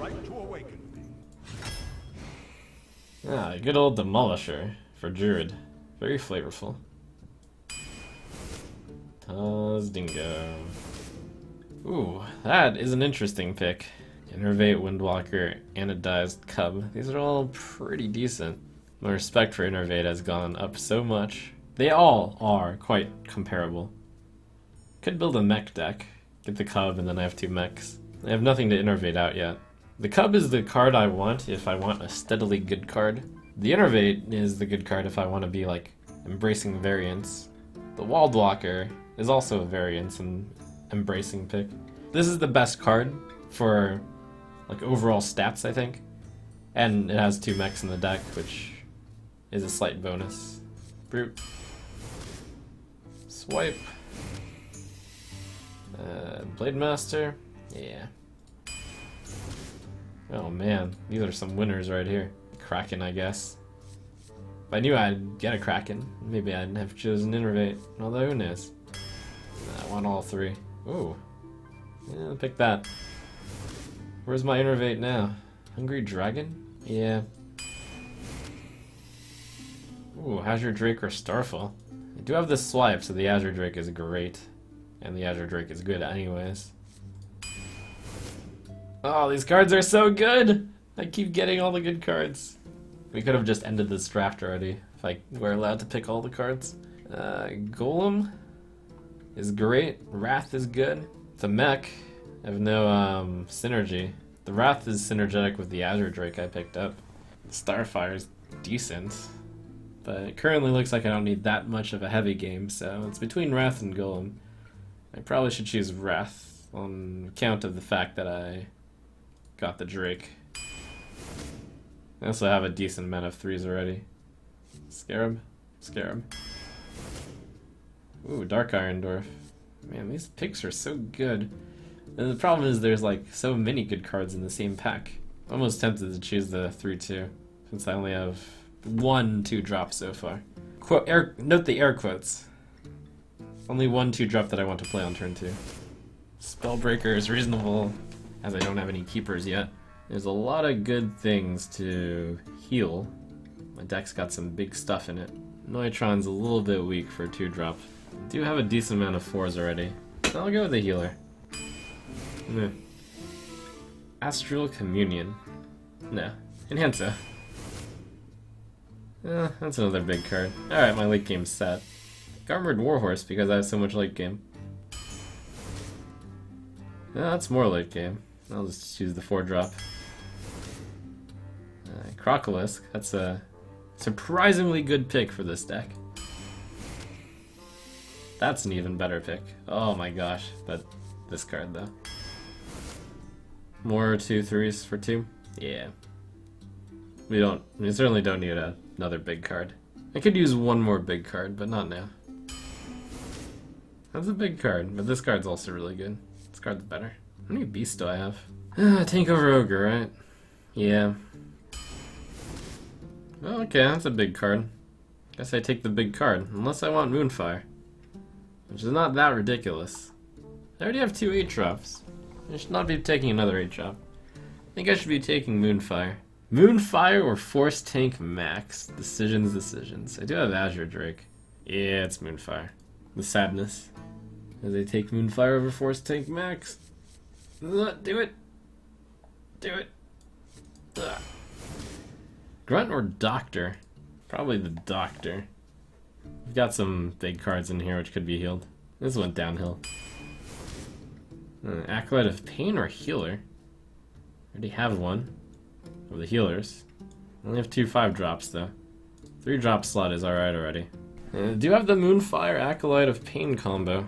right to awaken. Ah, good old Demolisher for Druid. Very flavorful. Taz Dingo. Ooh, that is an interesting pick. Innervate, Windwalker, Anodized Cub. These are all pretty decent. My respect for Innervate has gone up so much. They all are quite comparable. Could build a mech deck. Get the Cub and then I have 2 mechs. I have nothing to Innervate out yet. The Cub is the card I want if I want a steadily good card. The Innervate is the good card if I want to be like embracing variance. The Waldwalker is also a variance and embracing pick. This is the best card for like overall stats, I think. And it has 2 mechs in the deck, which is a slight bonus. Brute. Swipe. Blade Master. Yeah. Oh man, these are some winners right here. Kraken, I guess. If I knew I'd get a Kraken, maybe I'd have chosen Innervate. Although, who knows? I want all 3. Ooh. Yeah, I'll pick that. Where's my Innervate now? Hungry Dragon? Yeah. Ooh, Azure Drake or Starfall. I do have the swipe, so the Azure Drake is great. And the Azure Drake is good anyways. Oh, these cards are so good! I keep getting all the good cards. We could have just ended this draft already, if I were allowed to pick all the cards. Golem is great. Wrath is good. It's a mech. I have no synergy. The Wrath is synergetic with the Azure Drake I picked up. Starfire is decent, but it currently looks like I don't need that much of a heavy game, so it's between Wrath and Golem. I probably should choose Wrath on account of the fact that I got the Drake. I also have a decent amount of 3s already. Scarab? Scarab. Ooh, Dark Iron Dwarf. Man, these picks are so good. And the problem is there's like so many good cards in the same pack. I'm almost tempted to choose the 3-2, since I only have 1 2-drop so far. Note the air quotes. Only 1 2-drop that I want to play on turn 2. Spellbreaker is reasonable, as I don't have any keepers yet. There's a lot of good things to heal. My deck's got some big stuff in it. Neutron's a little bit weak for 2-drop. I do have a decent amount of 4s already. So I'll go with the healer. Astral Communion. No. Enhancer. That's another big card. Alright, my late game's set. Armored Warhorse because I have so much late game. That's more late game. I'll just choose the 4-drop. Crocolisk, that's a surprisingly good pick for this deck. That's an even better pick. Oh my gosh, but this card though. More 2-3s for 2? Yeah. We certainly don't need another big card. I could use 1 more big card, but not now. That's a big card, but this card's also really good. This card's better. How many beasts do I have? Tank over Ogre, right? Yeah. Oh, okay, that's a big card. Guess I take the big card, unless I want Moonfire. Which is not that ridiculous. I already have 2 8-drops. I should not be taking another 8-drop. I think I should be taking Moonfire. Moonfire or Force Tank Max? Decisions. I do have Azure Drake. Yeah, it's Moonfire. The sadness. As I take Moonfire over Force Tank Max. Do it. Do it. Ugh. Grunt or Doctor? Probably the Doctor. We've got some big cards in here which could be healed. This went downhill. Acolyte of Pain or Healer? I already have one of the healers. I only have 2 5-drops though. 3-drop slot is alright already. I do have the Moonfire Acolyte of Pain combo.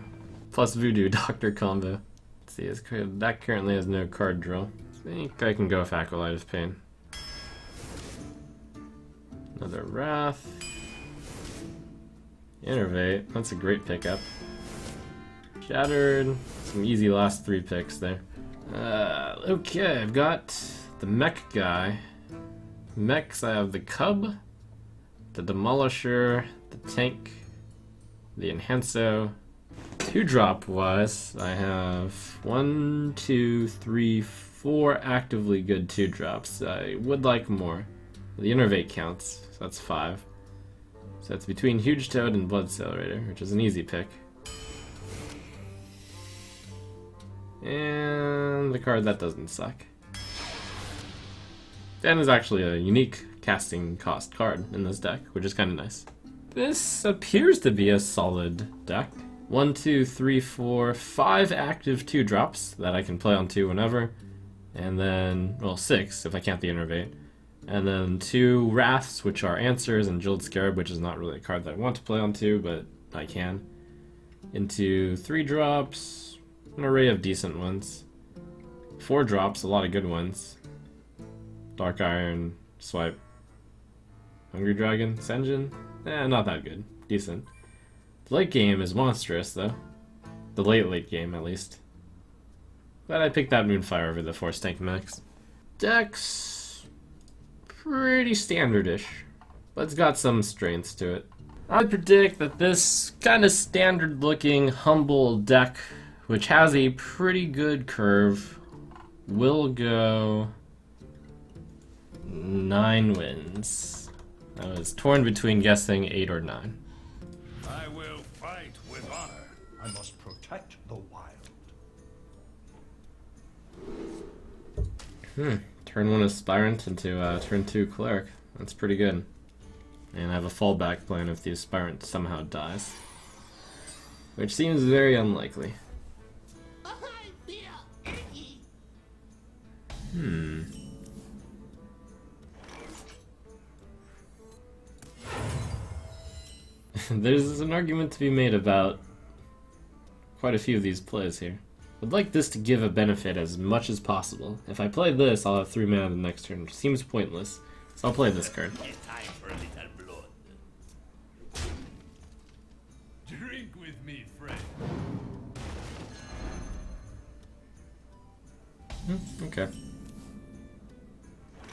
Plus Voodoo Doctor combo. Let's see, that currently has no card draw. I think I can go with Acolyte of Pain. Another Wrath. Innervate, that's a great pickup. Shattered, some easy last 3 picks there. Okay, I've got the mech guy. Mechs, I have the Cub, the Demolisher, the Tank, the Enhancer. 2-drop wise, I have 1, 2, 3, 4 actively good 2-drops. I would like more. The Innervate counts, so that's 5. So that's between Huge Toad and Blood Accelerator, which is an easy pick. And the card that doesn't suck. Dan is actually a unique casting cost card in this deck, which is kind of nice. This appears to be a solid deck. 1, 2, 3, 4, 5 active 2-drops that I can play on 2 whenever. And then, well, 6 if I count the Innervate. And then 2 Wraths, which are Answers, and Jilled Scarab, which is not really a card that I want to play on 2, but I can. Into 3 drops, an array of decent ones. 4 drops, a lot of good ones. Dark Iron, Swipe. Hungry Dragon, Senjin? Not that good. Decent. The late game is monstrous, though. The late game, at least. But I picked that Moonfire over the Force Tank Mix. Deck's pretty standardish, but it's got some strengths to it. I predict that this kind of standard-looking, humble deck, which has a pretty good curve, will go 9 wins. I was torn between guessing 8 or 9. I will fight with honor. I must protect the wild. Turn 1 Aspirant into turn 2 Cleric. That's pretty good. And I have a fallback plan if the Aspirant somehow dies. Which seems very unlikely. There's an argument to be made about quite a few of these plays here. I'd like this to give a benefit as much as possible. If I play this, I'll have 3 mana the next turn, which seems pointless. So I'll play this card. Time for a little blood. Drink with me, friend. Okay.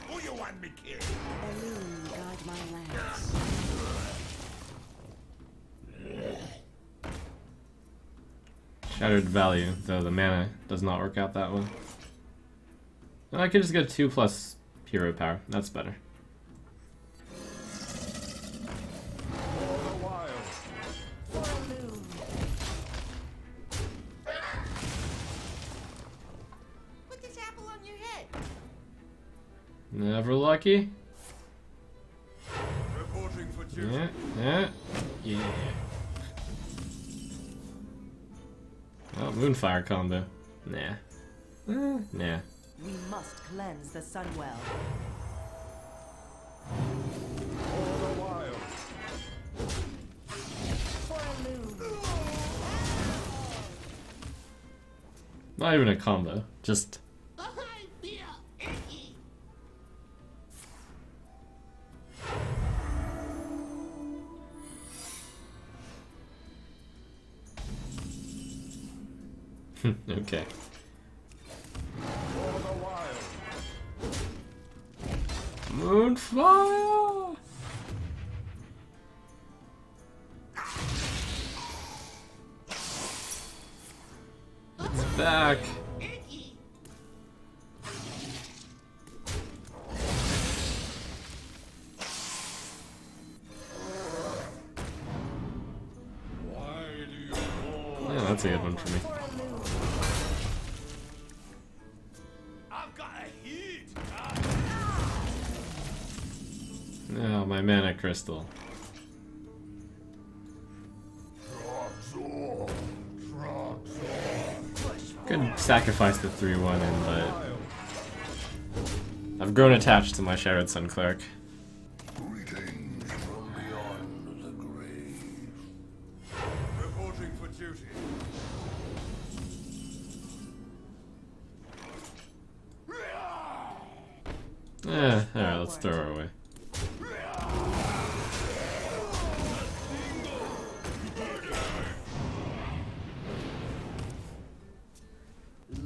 Who you want me kill? Balloon guide my lands. Shattered Value, though the mana does not work out that well. And I could just get 2+ hero power. That's better. Put this apple on your head. Never lucky. Reporting for duty. Yeah. Oh, Moonfire combo. Nah. Nah. We must cleanse the Sunwell. For the wild. For a loon. Not even a combo. Just. Okay. For the wild. Moonfire! It's back. Why do you call? Yeah, that's a good one for me. For a loon. I've got a heat. Oh, my mana crystal. Could sacrifice the 3/1 in, but I've grown attached to my Shattered Sun Cleric. Greetings from beyond the grave. Reporting for duty. Alright, let's throw her away.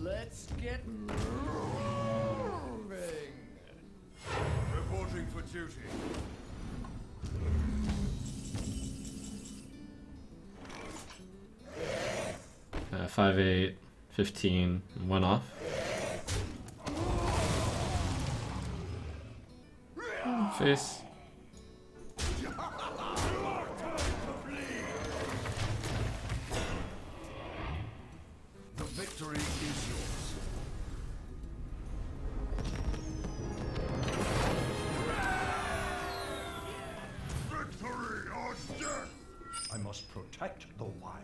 Let's get moving. Reporting for duty. 5, 8, 15, 1 off. Face. The victory is yours. Victory or death! I must protect the wild.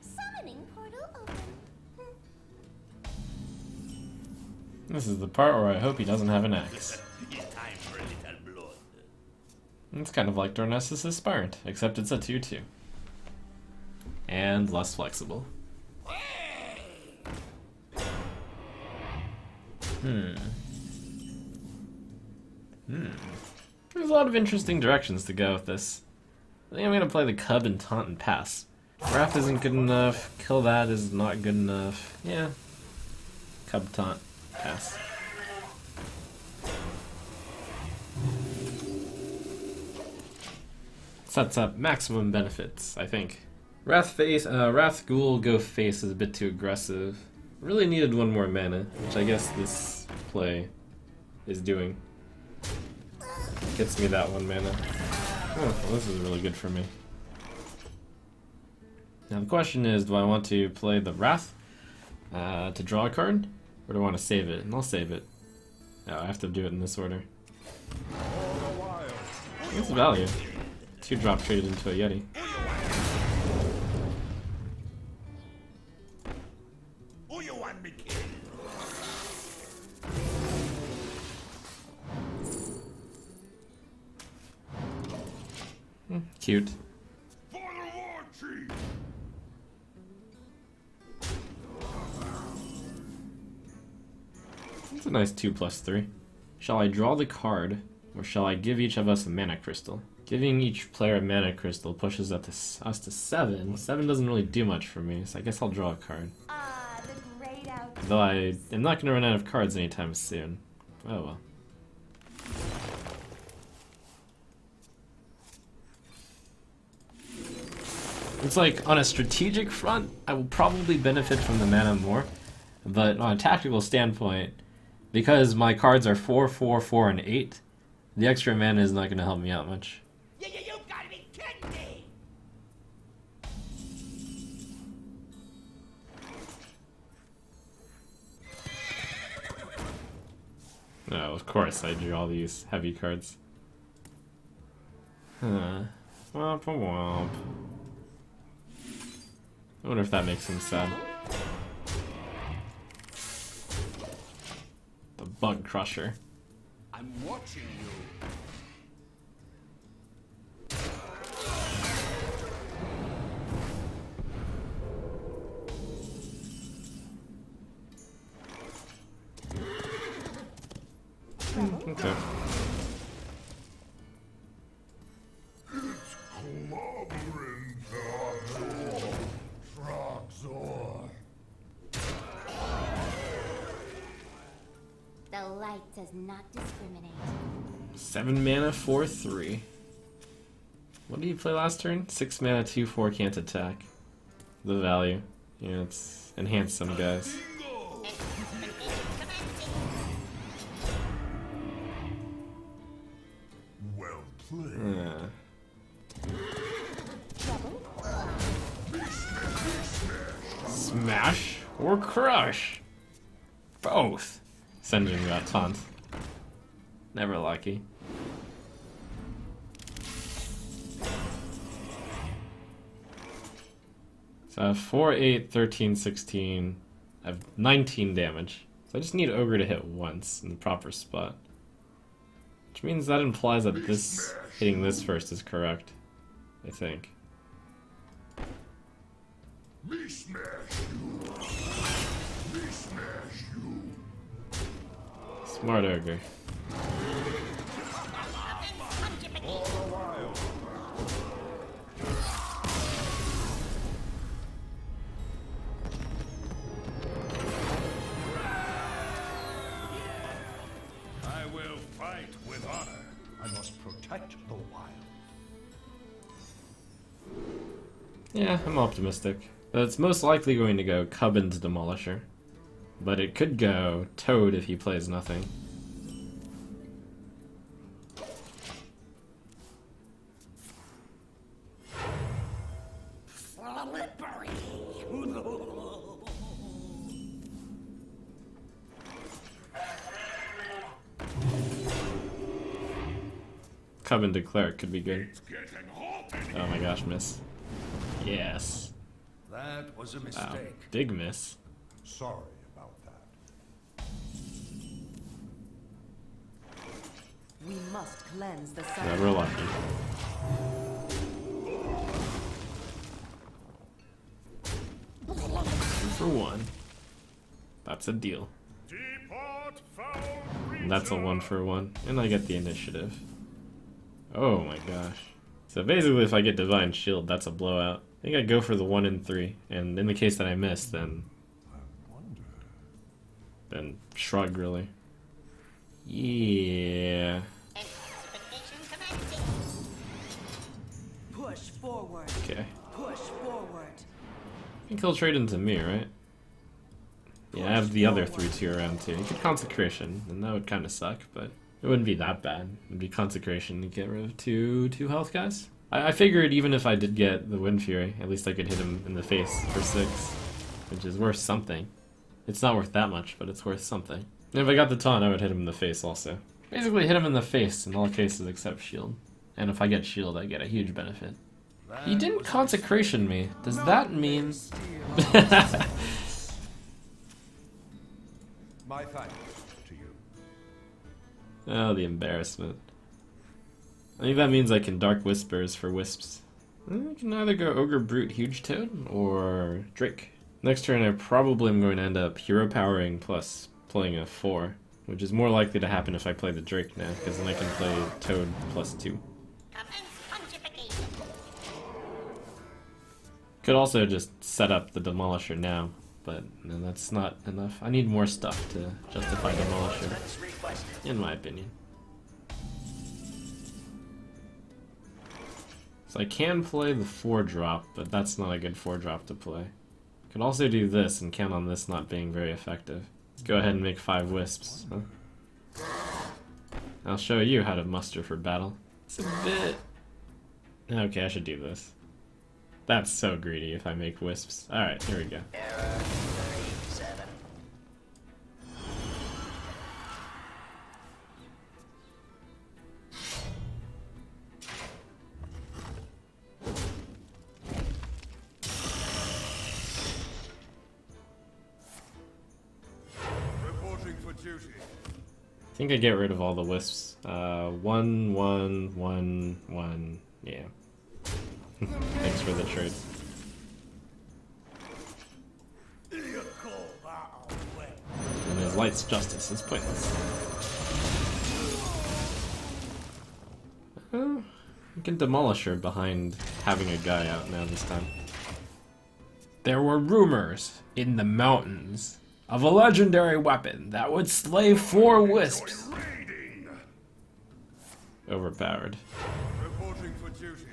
Summoning portal open. This is the part where I hope he doesn't have an axe. It's time for a little blood. It's kind of like Dornessus' Aspirant, except it's a 2/2. And less flexible. There's a lot of interesting directions to go with this. I think I'm gonna play the Cub and Taunt and pass. Wrath isn't good enough, Kill That is not good enough. Yeah. Cub Taunt, pass. Sets up maximum benefits, I think. Wrath Ghoul go face is a bit too aggressive. Really needed one more mana, which I guess this play is doing. Gets me that one mana. Oh, well, this is really good for me. Now the question is, do I want to play the Wrath to draw a card? Or do I want to save it? And I'll save it. Oh, I have to do it in this order. What's the value? 2-drop traded into a Yeti. Who you want me killed? Cute. For the war chief! It's a nice 2+3. Shall I draw the card, or shall I give each of us a mana crystal? Giving each player a mana crystal pushes us to 7. 7 doesn't really do much for me, so I guess I'll draw a card. Ah, the great outdoors. Though I am not going to run out of cards anytime soon. Oh well. It's like, on a strategic front, I will probably benefit from the mana more, but on a tactical standpoint, because my cards are 4, 4, 4, and 8, the extra mana is not going to help me out much. You gotta be kidding me! No, of course I drew all these heavy cards. Huh. Womp womp. I wonder if that makes him sad. The Bug Crusher. I'm watching you. Okay. The light does not discriminate. 7 mana, 4/3. What did you play last turn? 6 mana, 2/4 can't attack. The value. Yeah, it's enhance some guys. Well played. Smash or crush? Both. Senjin got taunt. Never lucky. So I have 4, 8, 13, 16. I have 19 damage. So I just need Ogre to hit once in the proper spot. Which means that implies that this hitting this first is correct. I think. Me smash you. Me smash you. Smart Ogre. I will Yeah, I'm optimistic. But it's most likely going to go Cub into Demolisher. But it could go Toad if he plays nothing. Cub into Cleric could be good. Oh my gosh, miss. Yes. That was a Wow, mistake. big miss. Sorry about that. We must cleanse the Never lucky. Two for one. That's a deal. Depart, foul And that's a 1 for 1. And I get the initiative. Oh my gosh. So basically if I get Divine Shield, that's a blowout. I think I'd go for the 1 and 3. And in the case that I miss, then shrug really. Yeah. push forward. Okay. Push forward. I think he'll trade into me, right? Yeah, I have the other 3/2 around too. He could Consecration, and that would kind of suck, but it wouldn't be that bad. It would be Consecration to get rid of two health guys. I figured even if I did get the Wind Fury, at least I could hit him in the face for 6, which is worth something. It's not worth that much, but it's worth something. And if I got the taunt, I would hit him in the face also. Basically hit him in the face in all cases except shield. And if I get shield, I get a huge benefit. He didn't Consecration me. Does that mean... My thanks to you. Oh, the embarrassment. I think that means I can Dark Whispers for Wisps. I can either go Ogre Brute Huge Toad or Drake. Next turn I probably am going to end up Hero Powering plus playing a 4, which is more likely to happen if I play the Drake now, because then I can play Toad plus 2. Could also just set up the Demolisher now, but no, that's not enough. I need more stuff to justify Demolisher, in my opinion. So I can play the 4-drop, but that's not a good 4-drop to play. Could also do this and count on this not being very effective. Let's go ahead and make 5 Wisps. Huh? I'll show you how to muster for battle. It's a bit... Okay, I should do this. That's so greedy if I make Wisps. Alright, here we go. Error 37. Reporting for duty. I think I get rid of all the Wisps. 1, 1, 1, 1, yeah. Thanks for the trade. And his Light's Justice is pointless. You can demolish her behind having a guy out now this time. There were rumors in the mountains of a legendary weapon that would slay 4 wisps. Overpowered. Reporting for duty.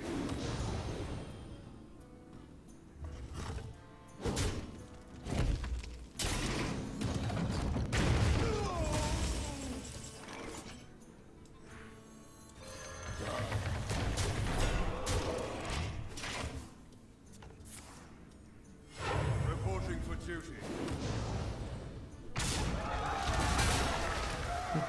Reporting for duty.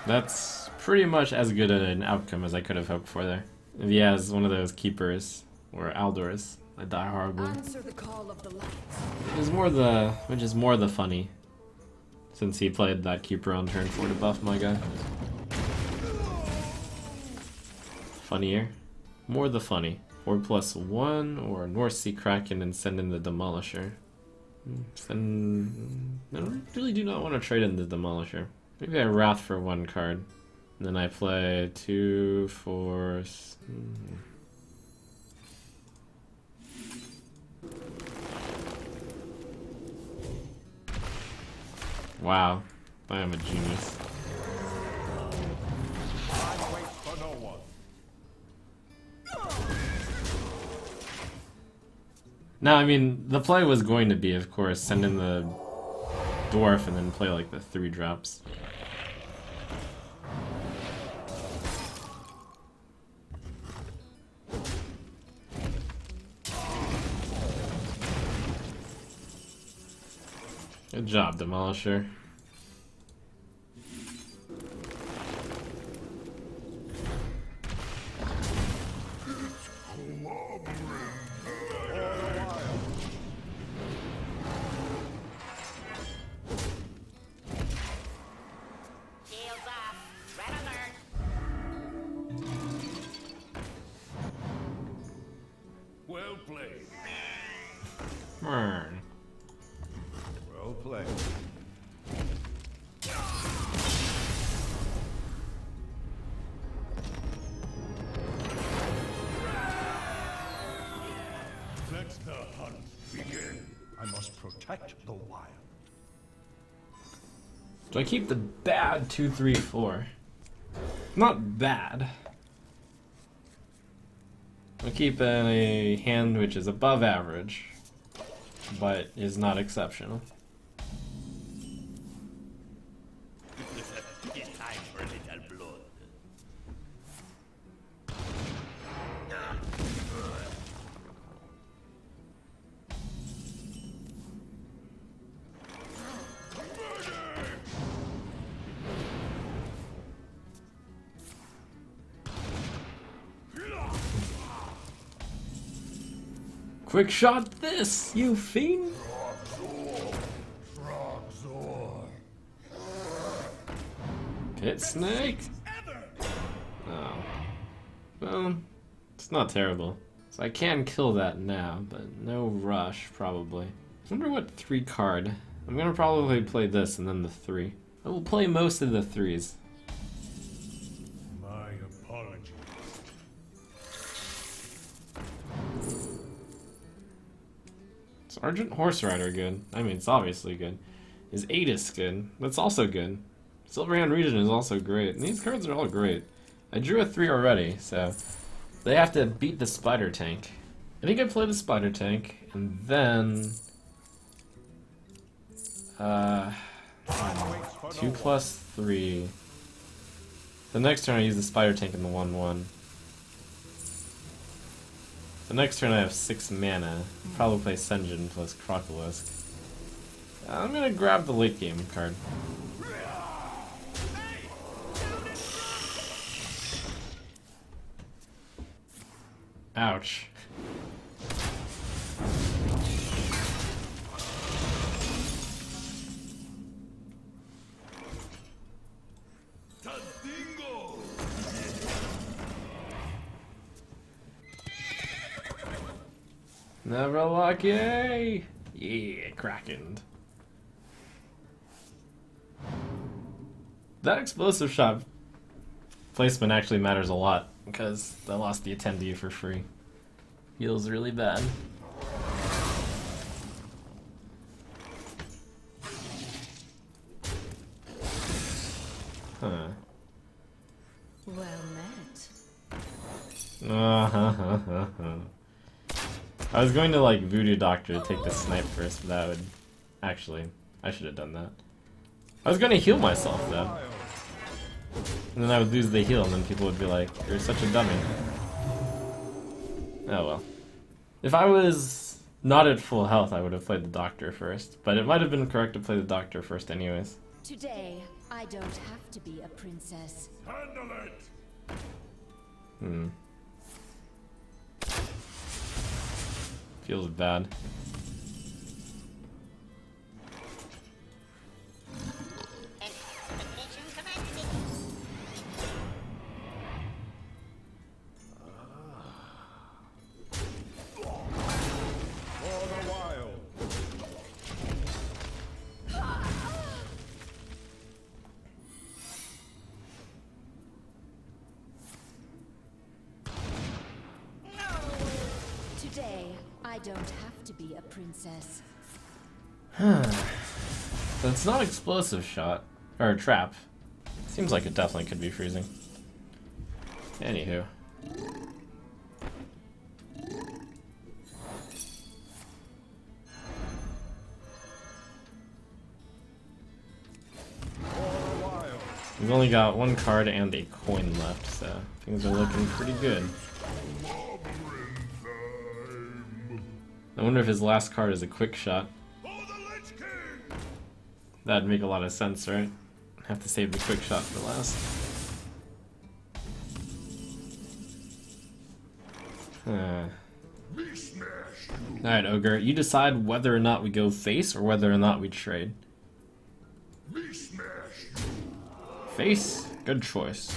That's pretty much as good an outcome as I could have hoped for there. If he has one of those keepers, or Aldors, I die horribly. Answer the call of the light. Which is more the funny, since he played that keeper on turn 4 to buff my guy. Funnier. More the funny. 4+1 or North Sea Kraken and send in the Demolisher. I really do not want to trade in the Demolisher. Maybe I Wrath for 1 card. And then I play 2, 4... Wow, I am a genius. I wait for no one. No, I mean, the play was going to be, of course, send in the dwarf and then play like the 3 drops. Good job, Demolisher. Shields up. Red alert. Well played. Burn. Well played. Let the hunt begin. I must protect the wild. Do I keep the bad 2, 3, 4? Not bad. I keep a hand which is above average, but is not exceptional. It's time for a little blood. Quick shot this, you fiend! Pit snake? Oh. Well, it's not terrible. So I can kill that now, but no rush, probably. I wonder what 3 card. I'm gonna probably play this and then the 3. I will play most of the 3s. My apologies. Sergeant Horse Rider good. I mean, it's obviously good. Is Adis good? That's also good. Silverhand Regent is also great. And these cards are all great. I drew a 3 already, so they have to beat the Spider Tank. I think I play the Spider Tank, and then 2 plus 3. The next turn I use the Spider Tank in the 1/1. The next turn I have 6 mana. Probably play Senjin plus Crocolisk. I'm gonna grab the late game card. Ouch. Never lucky! Yeah, Krakened. That explosive shot placement actually matters a lot, because I lost the attendee for free. Feels really bad. Huh. Well met. I was going to like Voodoo Doctor to take the snipe first, but that would... Actually, I should have done that. I was going to heal myself though. And then I would lose the heal and then people would be like, you're such a dummy. Oh well. If I was not at full health, I would have played the Doctor first. But it might have been correct to play the Doctor first anyways. Today, I don't have to be a princess. Handle it! Hmm. Feels bad. Expedition commencing. For the wild. Today, I don't have to be a princess. That's not explosive shot. Or trap. Seems like it definitely could be freezing. Anywho. We've only got one card and a coin left, so things are looking pretty good. I wonder if his last card is a quick shot. That'd make a lot of sense, right? Have to save the quick shot for last. Alright, Ogre, you decide whether or not we go face or whether or not we trade. Face? Good choice.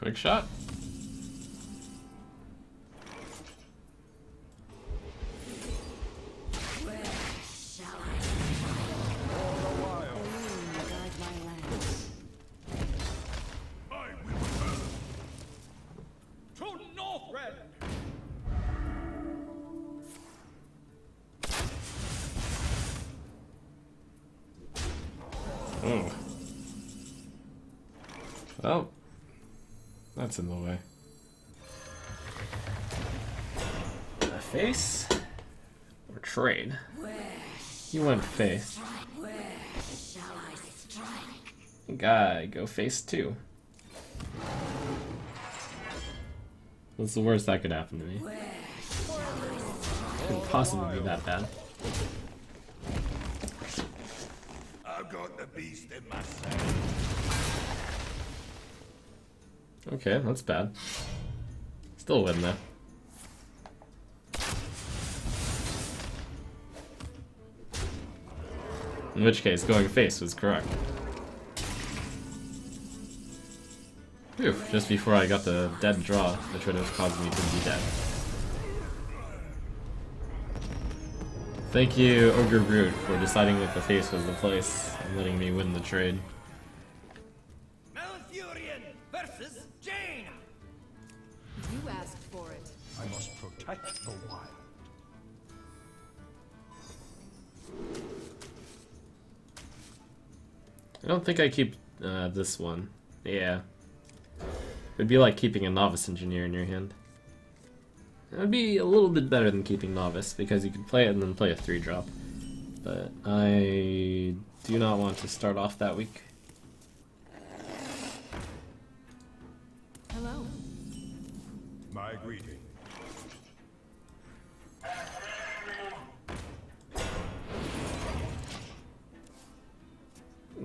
Quick shot. Oh. Well, that's in the way. Face or trade? You went face. I think I go face too. What's the worst that could happen to me? Couldn't possibly be that bad. I've got the beast in my sight. Okay, that's bad. Still win though. In which case, going face was correct. Phew, just before I got the dead draw, which would have caused me to be dead. Thank you, Ogre Brute, for deciding that the face was the place and letting me win the trade. Malfurion versus Jane. You asked for it. I must protect the wild. I don't think I keep this one. Yeah. It'd be like keeping a Novice Engineer in your hand. It would be a little bit better than keeping Novice, because you could play it and then play a 3-drop. But I do not want to start off that week. Hello. My greeting.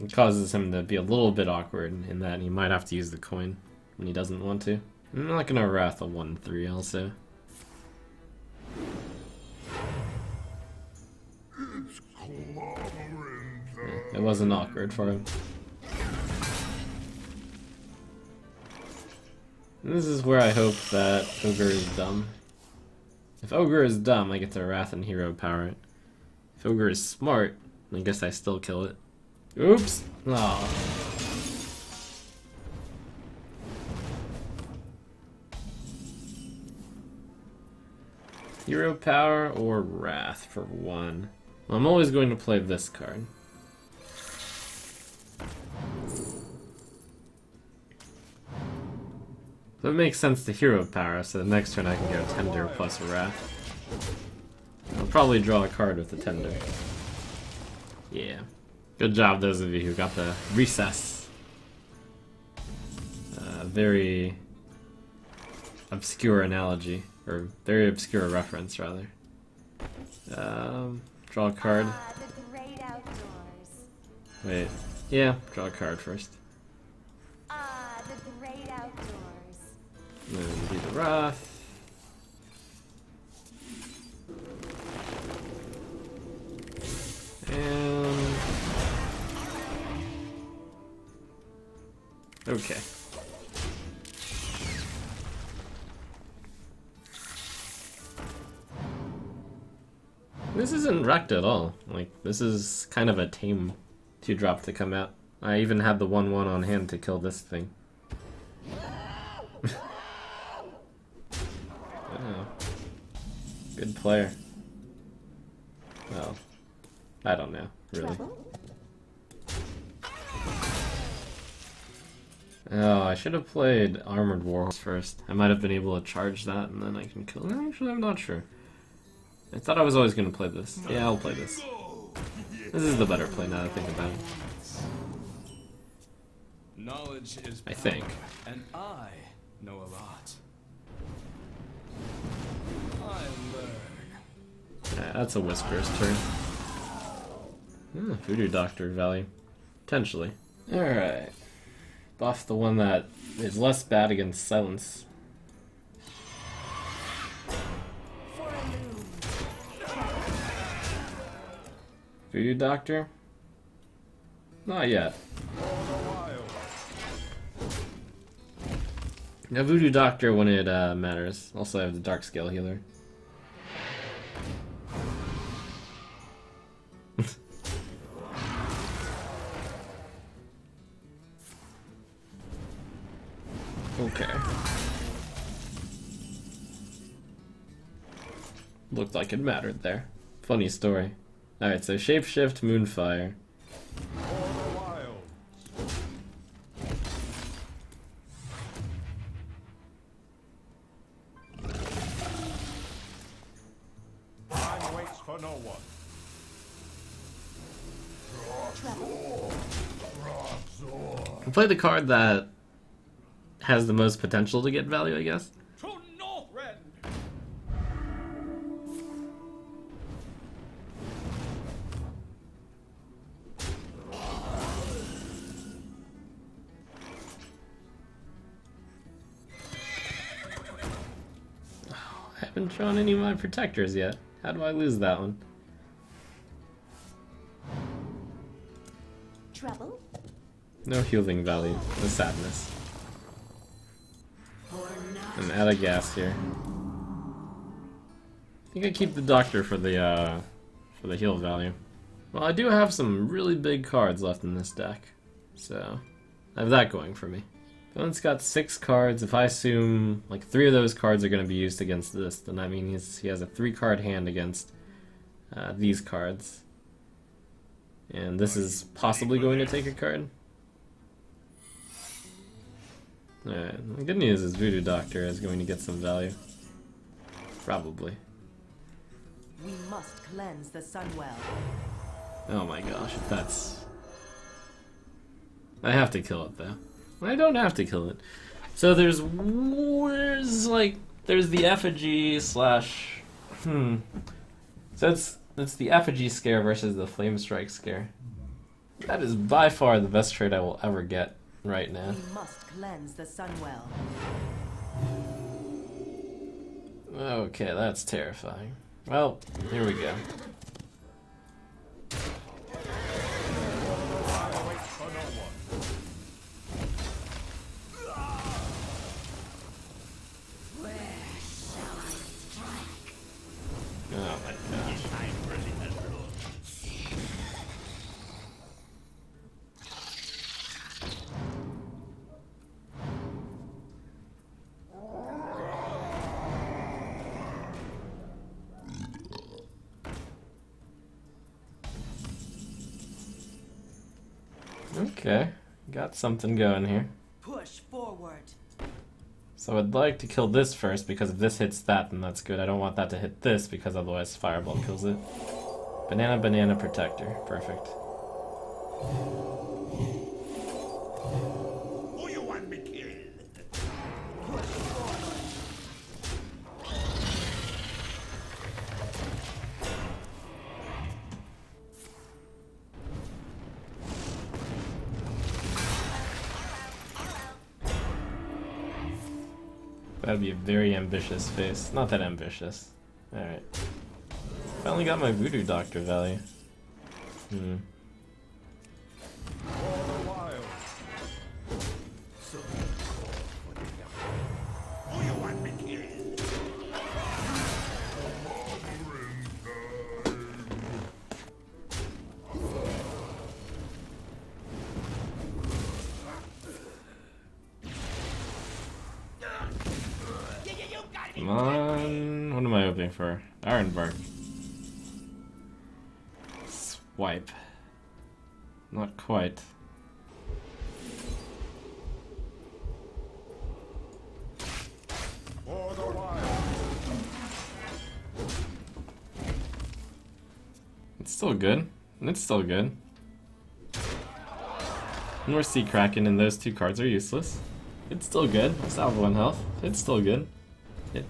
It causes him to be a little bit awkward in that he might have to use the coin when he doesn't want to. I'm not gonna Wrath a 1/3 also. It wasn't awkward for him. And this is where I hope that Ogre is dumb. If Ogre is dumb, I get to Wrath and Hero Power it. If Ogre is smart, I guess I still kill it. Oops! Aw. Hero Power or Wrath for 1. Well, I'm always going to play this card. So it makes sense to Hero Power, so the next turn I can go Tender plus Wrath. I'll probably draw a card with the Tender. Yeah. Good job, those of you who got the Recess. Very obscure analogy, or very obscure reference, rather. Draw a card. The great outdoors. Wait, yeah, draw a card first. The great outdoors. Then do the Wrath. And... okay. This isn't wrecked at all. Like, this is kind of a tame 2-drop to come out. I even had the 1/1 on hand to kill this thing. Oh. Good player. Well, I don't know, really. Trouble? Oh, I should have played Armored Warhorse first. I might have been able to charge that and then I can kill it. Actually, I'm not sure. I thought I was always going to play this. Yeah, I'll play this. This is the better play now that I think about it. Knowledge is I think. power, and I know a lot. I learn. Yeah, that's a Whisper's turn. Voodoo Doctor value. Potentially. Alright. Buff the one that is less bad against silence. Voodoo Doctor? Not yet. Now Voodoo Doctor when it matters. Also I have the Dark Scale Healer. Okay. Looked like it mattered there. Funny story. Alright, so Shapeshift, Moonfire. Time waits for no one. I play the card that has the most potential to get value, I guess. To Northrend! I haven't shown any of my protectors yet. How do I lose that one? Trouble? No healing value. No sadness. I'm out of gas here. I think I keep the Doctor for the heal value. Well, I do have some really big cards left in this deck, so I have that going for me. Opponent's got 6 cards. If I assume like 3 of those cards are going to be used against this, then I mean he has a 3-card hand against these cards, and this is possibly going to take a card. Alright, the good news is Voodoo Doctor is going to get some value. Probably. We must cleanse the Sunwell. Oh my gosh, that's... I have to kill it though. I don't have to kill it. So there's the effigy slash... So it's the effigy scare versus the flame strike scare. That is by far the best trade I will ever get right now. We must cleanse the Sunwell. Okay, that's terrifying. Well, here we go. Oh my gosh. Okay, got something going here. Push forward. So I'd like to kill this first, because if this hits that, then that's good. I don't want that to hit this, because otherwise Fireball kills it. Banana, banana, protector. Perfect. Who you want me killed? That'd be a very ambitious face. Not that ambitious. Alright. Finally got my Voodoo Doctor value. Who you want me killed? Come on. What am I hoping for? Ironbark. wipe. Not quite. For the wild. It's still good. It's still good. North Sea Kraken and those two cards are useless. It's still good. Salve 1 health. It's still good. It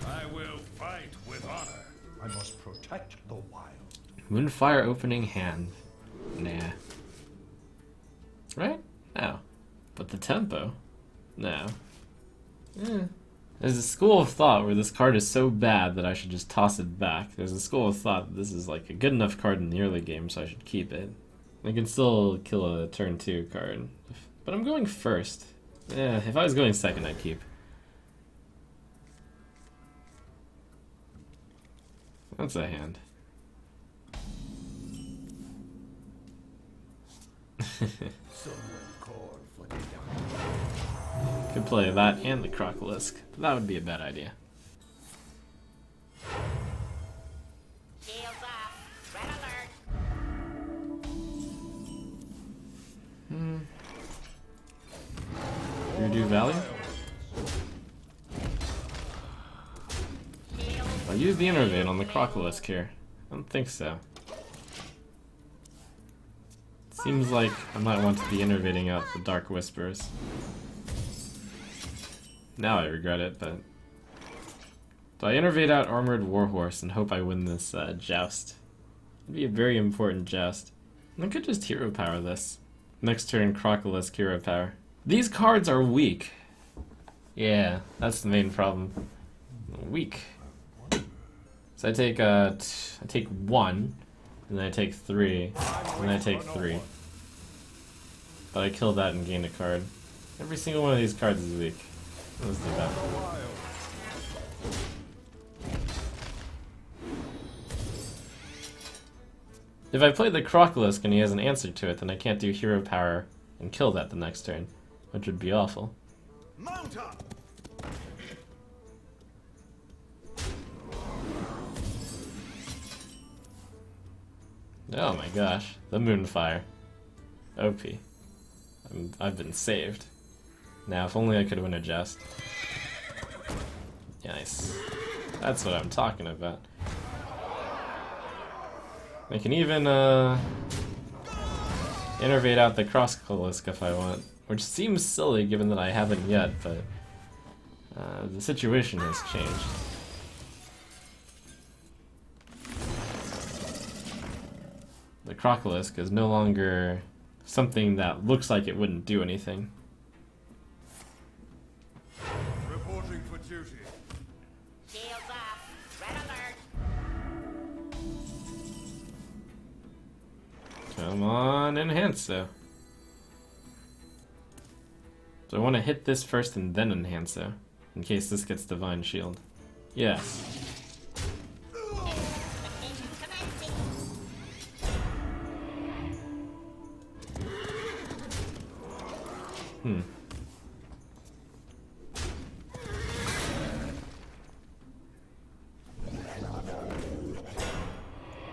I will fight with honor. I must protect the wild. Moonfire opening hand. Nah. Right? No. But the tempo? No. There's a school of thought where this card is so bad that I should just toss it back. There's a school of thought that this is like a good enough card in the early game, so I should keep it. I can still kill a turn 2 card. But I'm going first. Yeah, if I was going second, I'd keep. That's a hand. Someone called for the young. Could play that and the Crocolisk, but that would be a bad idea. Shields up. Red alert. Voodoo Valley? I'll use the Innervate on the Crocolisk here. I don't think so. Seems like I might want to be innervating out the Dark Whispers. Now I regret it, but... Do I innervate out Armored Warhorse and hope I win this joust? It'd be a very important joust. I could just hero power this. Next turn, Crocolisk hero power. These cards are weak. Yeah, that's the main problem. Weak. So I take 1, and then I take 3, and then I take 3. But I kill that and gain a card. Every single one of these cards is weak. Let's do that. If I play the Crocolisk and he has an answer to it, then I can't do hero power and kill that the next turn, which would be awful. Mount up. Oh my gosh, the Moonfire. OP. I've been saved. Now, if only I could win a joust. Nice. That's what I'm talking about. I can even innervate out the Crocolisk if I want, which seems silly given that I haven't yet, but the situation has changed. The Crocolisk is no longer something that looks like it wouldn't do anything. Reporting for duty. Shields up. Red alert. Come on, enhance though. So I want to hit this first and then enhance though, in case this gets Divine Shield. Yes.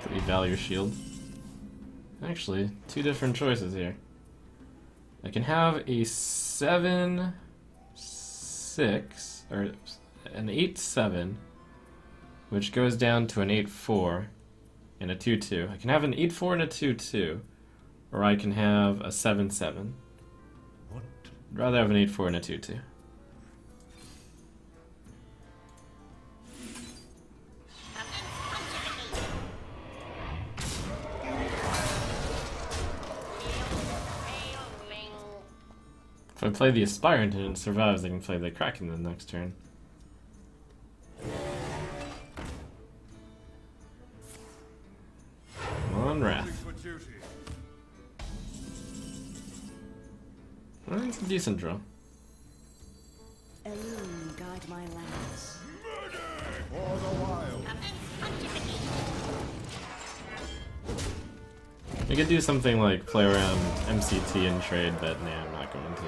Pretty value shield. Actually, 2 different choices here. I can have a 7-6 or an 8-7, which goes down to an 8-4 and a 2-2. I can have an 8-4 and a 2-2, or I can have a 7-7. I'd rather have an 8-4 and a 2-2. If I play the Aspirant and it survives, I can play the Kraken the next turn. Come on, Wrath. Well, it's a decent draw. Elune, guide my lands. For the wild. I could do something like play around MCT and trade, but nah, I'm not going to.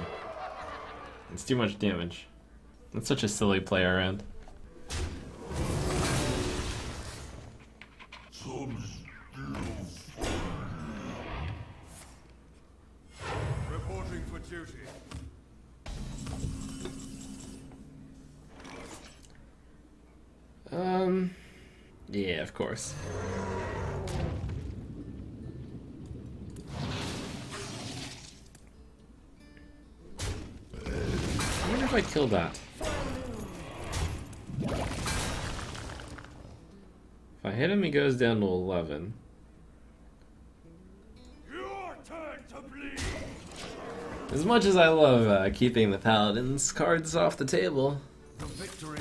It's too much damage. It's such a silly play around. Reporting for duty. Yeah, of course. I wonder if I kill that. If I hit him, he goes down to 11. Your turn to bleed. As much as I love keeping the Paladin's cards off the table, The victory